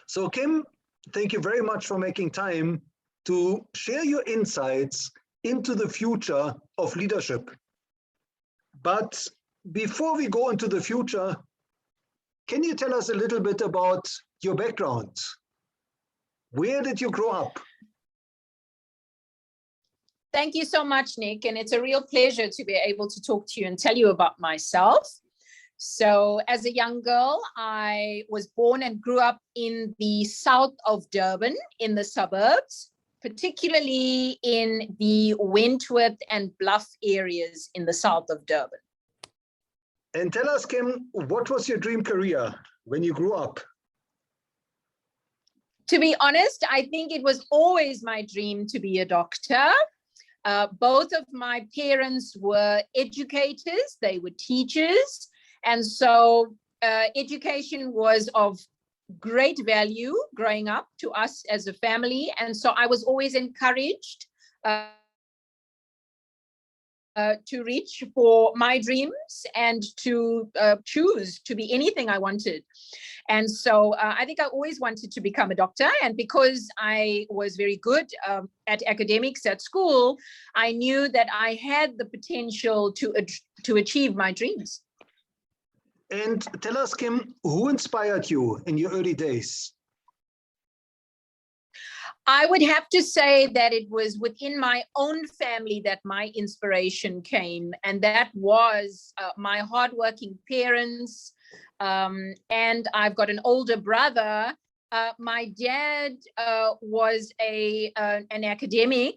So Kim, thank you very much for making time to share your insights into the future of leadership. But before we go into the future, can you tell us a little bit about your background? Where did you grow up? Thank you so much, Nick. And it's a real pleasure to be able to talk to you and tell you about myself. So as a young girl, I was born and grew up in the south of Durban, in the suburbs, particularly in the Wentworth and Bluff areas in the south of Durban. And tell us, Kim, what was your dream career when you grew up? To be honest, I think it was always my dream to be a doctor. Both of my parents were educators, they were teachers. And so education was of great value growing up to us as a family. And so I was always encouraged to reach for my dreams and to choose to be anything I wanted. And so I think I always wanted to become a doctor. And because I was very good at academics at school, I knew that I had the potential to achieve my dreams. And tell us, Kim, who inspired you in your early days? I would have to say that it was within my own family that my inspiration came, and that was my hardworking parents. And I've got an older brother. My dad was an academic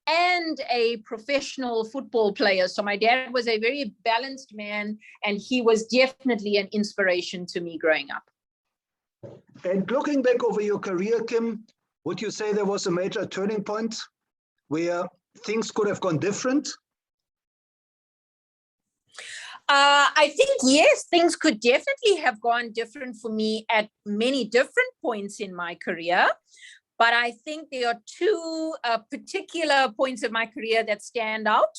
and a professional football player. So my dad was a very balanced man, and he was definitely an inspiration to me growing up. And looking back over your career, Kim, would you say there was a major turning point where things could have gone different? I think, yes, things could definitely have gone different for me at many different points in my career. But I think there are two particular points of my career that stand out.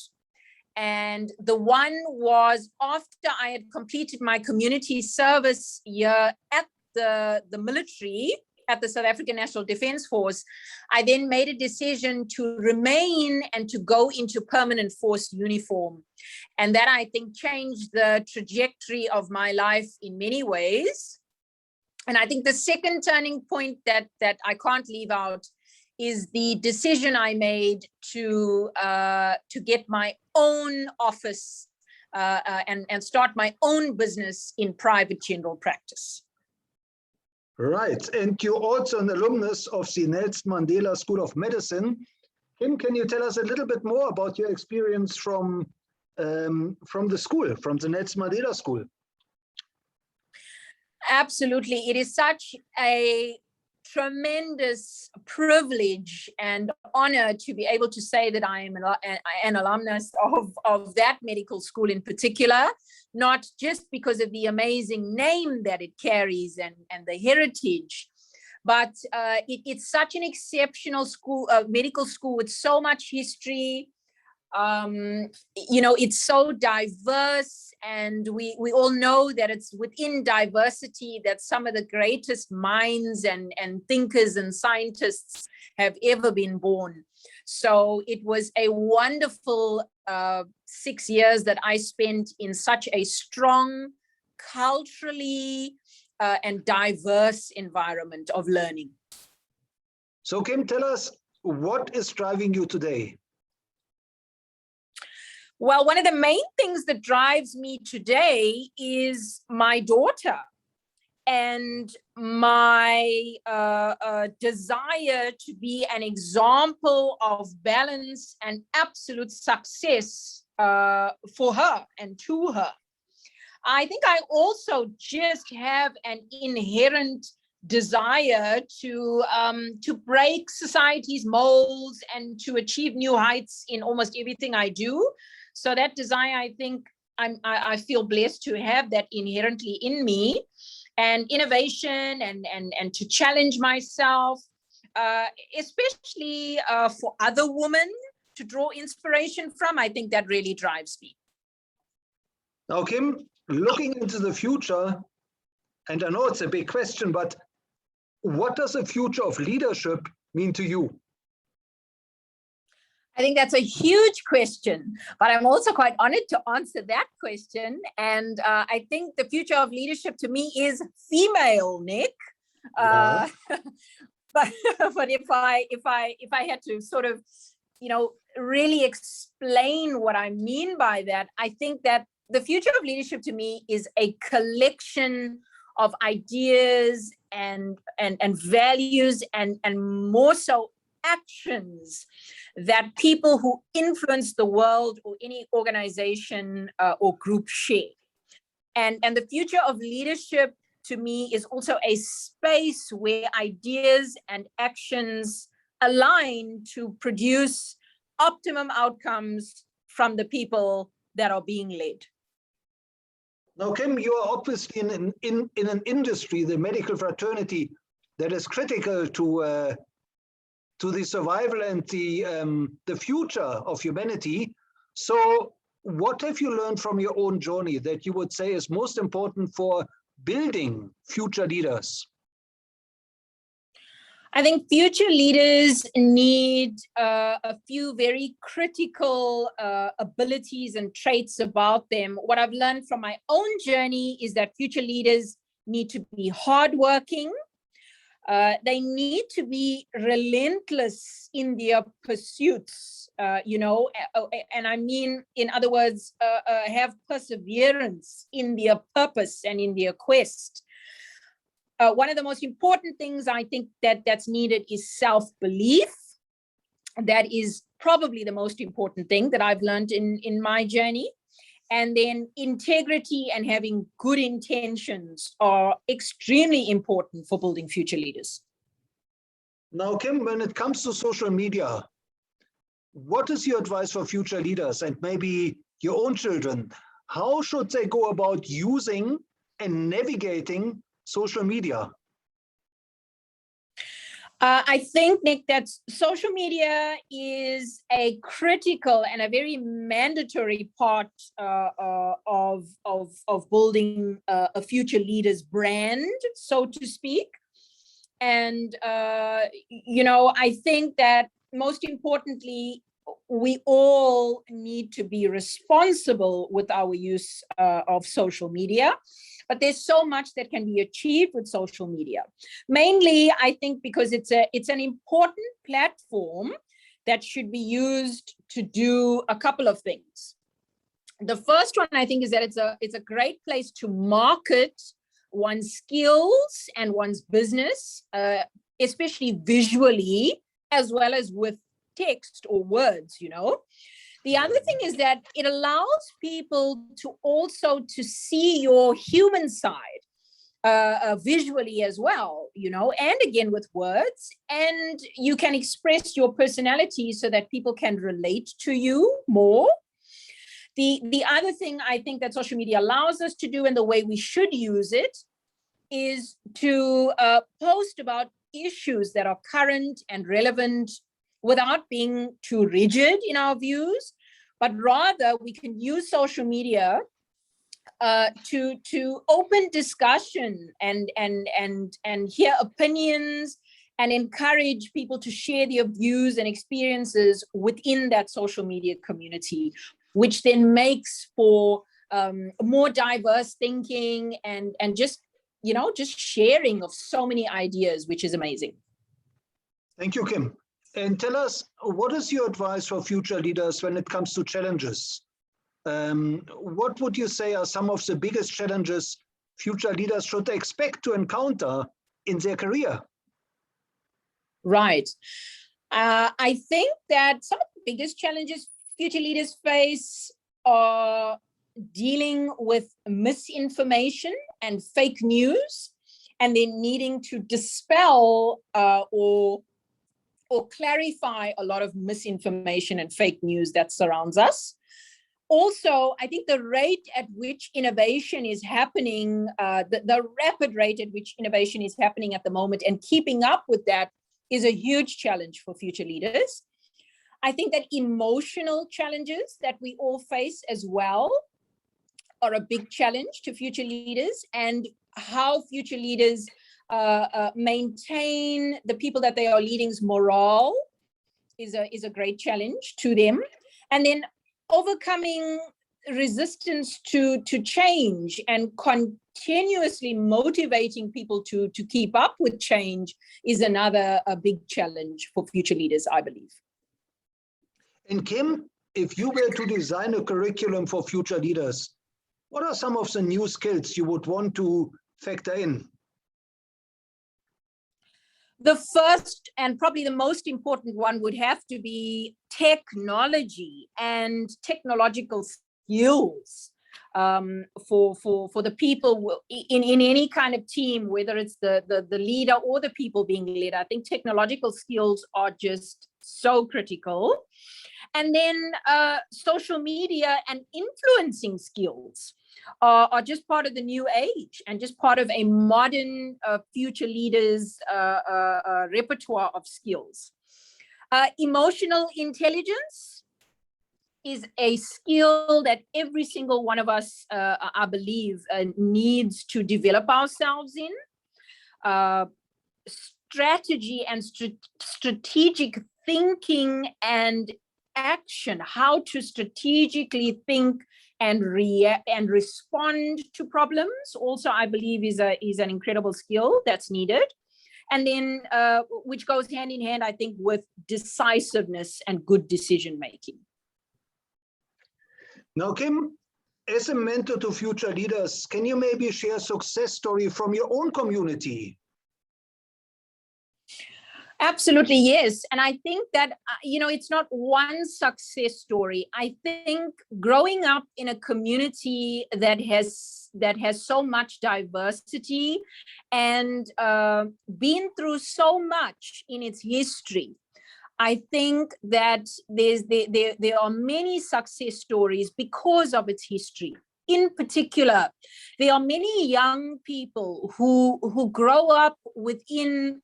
And the one was after I had completed my community service year at the military, at the South African National Defence Force, I then made a decision to remain and to go into permanent force uniform. And that, I think, changed the trajectory of my life in many ways. And I think the second turning point that I can't leave out is the decision I made to get my own office and start my own business in private general practice. Right, and you're also an alumnus of the Nelson Mandela School of Medicine. Kim, can you tell us a little bit more about your experience from the school, from the Nelson Mandela School? Absolutely. It is such a tremendous privilege and honor to be able to say that I am an alumnus of that medical school in particular, not just because of the amazing name that it carries and the heritage, but it's such an exceptional school, medical school with so much history. You know, it's so diverse, and we all know that it's within diversity that some of the greatest minds and thinkers and scientists have ever been born. So it was a wonderful 6 years that I spent in such a strong, culturally and diverse environment of learning. So Kim, tell us, what is driving you today? Well, one of the main things that drives me today is my daughter and my desire to be an example of balance and absolute success for her and to her. I think I also just have an inherent desire to break society's molds and to achieve new heights in almost everything I do. So that desire, I think I feel blessed to have that inherently in me, and innovation and to challenge myself, especially for other women to draw inspiration from. I think that really drives me. Now, Kim, looking into the future, and I know it's a big question, but what does the future of leadership mean to you? I think that's a huge question, but I'm also quite honored to answer that question. And I think the future of leadership to me is female, Nick. Yeah. But but if I had to sort of, really explain what I mean by that, I think that the future of leadership to me is a collection of ideas and values and more so actions that people who influence the world or any organization or group share. And the future of leadership to me is also a space where ideas and actions align to produce optimum outcomes from the people that are being led. Now, Kim, you are obviously in an industry, the medical fraternity, that is critical to the survival and the future of humanity. So what have you learned from your own journey that you would say is most important for building future leaders? I think future leaders need a few very critical abilities and traits about them. What I've learned from my own journey is that future leaders need to be hardworking. They need to be relentless in their pursuits, and I mean, in other words, have perseverance in their purpose and in their quest. One of the most important things I think that's needed is self-belief. That is probably the most important thing that I've learned in my journey. And then integrity and having good intentions are extremely important for building future leaders. Now, Kim, when it comes to social media, what is your advice for future leaders and maybe your own children? How should they go about using and navigating social media? I think, Nick, that social media is a critical and a very mandatory part of building a future leader's brand, so to speak. And, I think that most importantly, we all need to be responsible with our use of social media. But there's so much that can be achieved with social media. Mainly, I think, because it's an important platform that should be used to do a couple of things. The first one, I think, is that it's a great place to market one's skills and one's business, especially visually, as well as with text or words, The other thing is that it allows people to also to see your human side visually as well, and again with words, and you can express your personality so that people can relate to you more. The other thing I think that social media allows us to do, and the way we should use it, is to post about issues that are current and relevant without being too rigid in our views, but rather we can use social media to open discussion and hear opinions and encourage people to share their views and experiences within that social media community, which then makes for more diverse thinking and just sharing of so many ideas, which is amazing. Thank you, Kim. And tell us, what is your advice for future leaders when it comes to challenges? What would you say are some of the biggest challenges future leaders should expect to encounter in their career? Right. I think that some of the biggest challenges future leaders face are dealing with misinformation and fake news, and then needing to dispel or clarify a lot of misinformation and fake news that surrounds us. Also, I think the rate at which innovation is happening, the rapid rate at which innovation is happening at the moment, and keeping up with that is a huge challenge for future leaders. I think that emotional challenges that we all face as well are a big challenge to future leaders, and how future leaders maintain the people that they are leading's morale is a great challenge to them. And then overcoming resistance to change and continuously motivating people to keep up with change is another big challenge for future leaders, I believe. And Kim, if you were to design a curriculum for future leaders, what are some of the new skills you would want to factor in? The first and probably the most important one would have to be technology and technological skills for the people in any kind of team, whether it's the leader or the people being led. I think technological skills are just so critical. And then social media and influencing skills are just part of the new age and just part of a modern future leaders' repertoire of skills. Emotional intelligence is a skill that every single one of us, I believe, needs to develop ourselves in. Strategy and strategic thinking and action, how to strategically think and react and respond to problems, also I believe is an incredible skill that's needed. And then which goes hand in hand, I think, with decisiveness and good decision making. Now, Kim, as a mentor to future leaders, can you maybe share a success story from your own community? Absolutely, yes. And I think that, it's not one success story. I think growing up in a community that has so much diversity and been through so much in its history, I think that there are many success stories because of its history. In particular, there are many young people who grow up within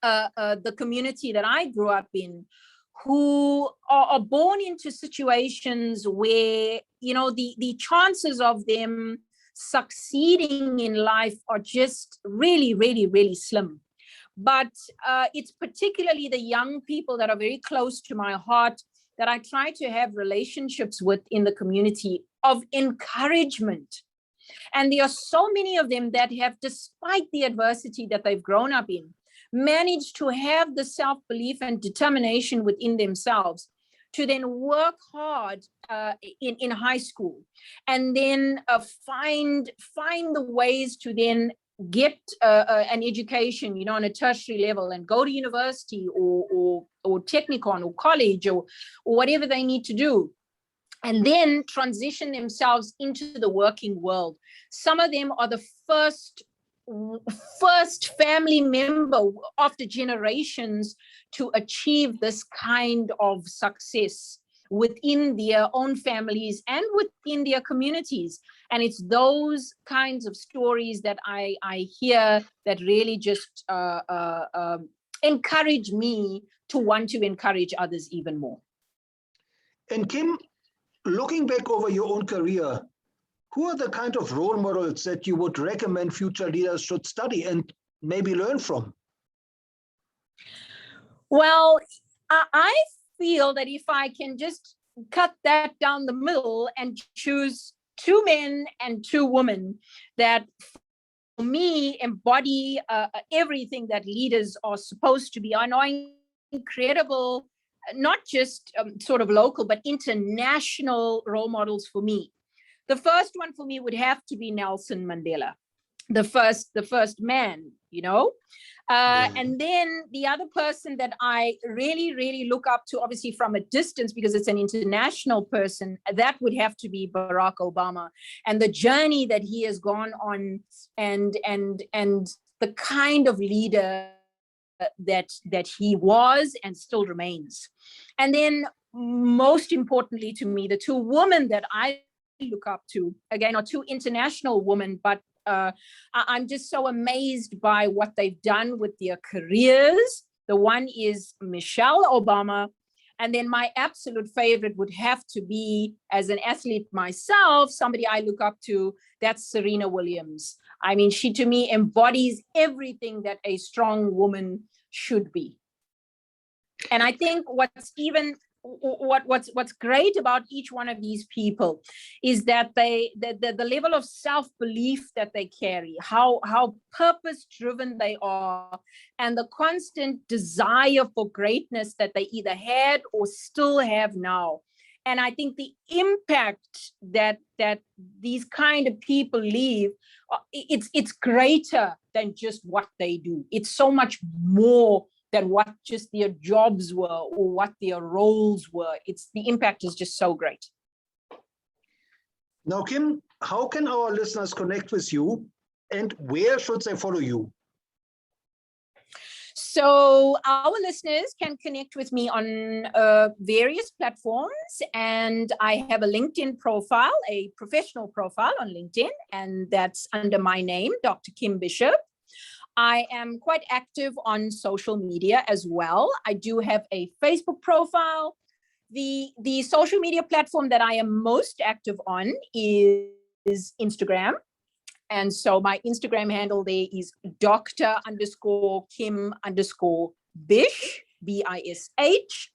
the community that I grew up in, who are born into situations where, the chances of them succeeding in life are just really, really, really slim. But it's particularly the young people that are very close to my heart that I try to have relationships with in the community of encouragement. And there are so many of them that have, despite the adversity that they've grown up in, managed to have the self-belief and determination within themselves to then work hard in high school and then find the ways to then get an education, on a tertiary level and go to university or technicon or college or whatever they need to do, and then transition themselves into the working world. Some of them are the first family member after generations to achieve this kind of success within their own families and within their communities. And it's those kinds of stories that I hear that really just encourage me to want to encourage others even more. And Kim, looking back over your own career, who are the kind of role models that you would recommend future leaders should study and maybe learn from? Well, I feel that if I can just cut that down the middle and choose 2 men and 2 women that for me embody everything that leaders are supposed to be, are incredible, not just sort of local, but international role models for me. The first one for me would have to be Nelson Mandela, the first man, and then the other person that I really, really look up to, obviously from a distance because it's an international person, that would have to be Barack Obama and the journey that he has gone on and the kind of leader that he was and still remains. And then most importantly to me, the 2 women that I look up to, again, are 2 international women, but I'm just so amazed by what they've done with their careers. The one is Michelle Obama, and then my absolute favorite would have to be, as an athlete myself, somebody I look up to, that's Serena Williams. I mean, she to me embodies everything that a strong woman should be. And I think what's great about each one of these people is that the level of self-belief that they carry, how purpose-driven they are, and the constant desire for greatness that they either had or still have now. And I think the impact that these kind of people leave, it's greater than just what they do. It's so much more than what just their jobs were or what their roles were. The impact is just so great. Now, Kim, how can our listeners connect with you, and where should they follow you? So our listeners can connect with me on various platforms, and I have a LinkedIn profile, a professional profile on LinkedIn, and that's under my name, Dr. Kim Bishop. I am quite active on social media as well. I do have a Facebook profile. The social media platform that I am most active on is Instagram. And so my Instagram handle there is Dr._Kim_Bish, B-I-S-H.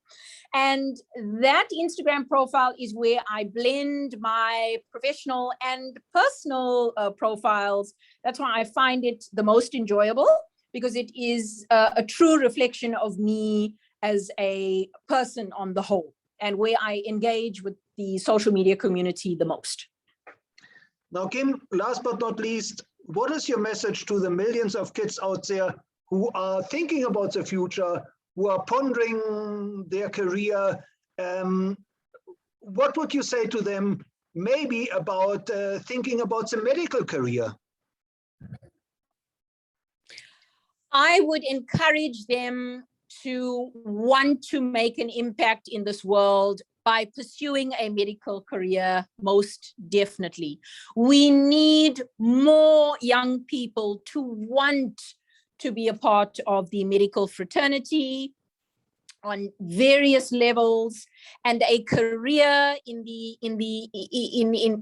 And that Instagram profile is where I blend my professional and personal profiles. That's why I find it the most enjoyable, because it is a true reflection of me as a person on the whole, and where I engage with the social media community the most. Now, Kim, last but not least, what is your message to the millions of kids out there who are thinking about the future, who are pondering their career? What would you say to them, maybe about thinking about the medical career? I would encourage them to want to make an impact in this world by pursuing a medical career, most definitely. We need more young people to want to be a part of the medical fraternity on various levels, and a career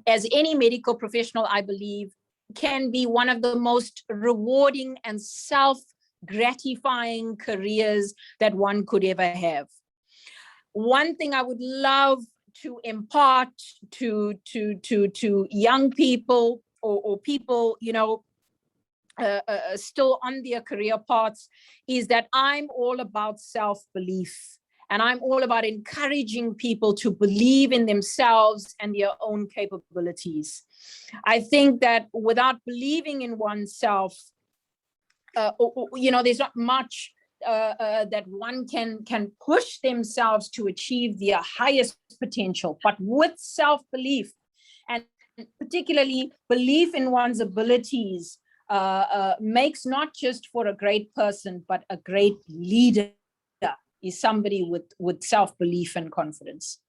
as any medical professional, I believe, can be one of the most rewarding and self-gratifying careers that one could ever have. One thing I would love to impart to young people or people, still on their career paths, is that I'm all about self-belief, and I'm all about encouraging people to believe in themselves and their own capabilities. I think that without believing in oneself, there's not much that one can push themselves to achieve their highest potential. But with self-belief, and particularly belief in one's abilities, makes not just for a great person, but a great leader, is somebody with self-belief and confidence.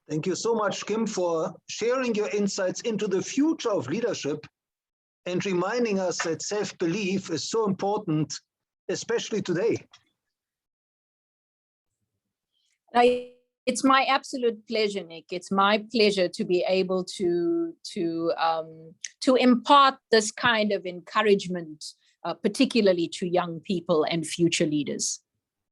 Thank you so much, Kim, for sharing your insights into the future of leadership and reminding us that self-belief is so important, especially today. It's my absolute pleasure, Nick. It's my pleasure to be able to impart this kind of encouragement, particularly to young people and future leaders.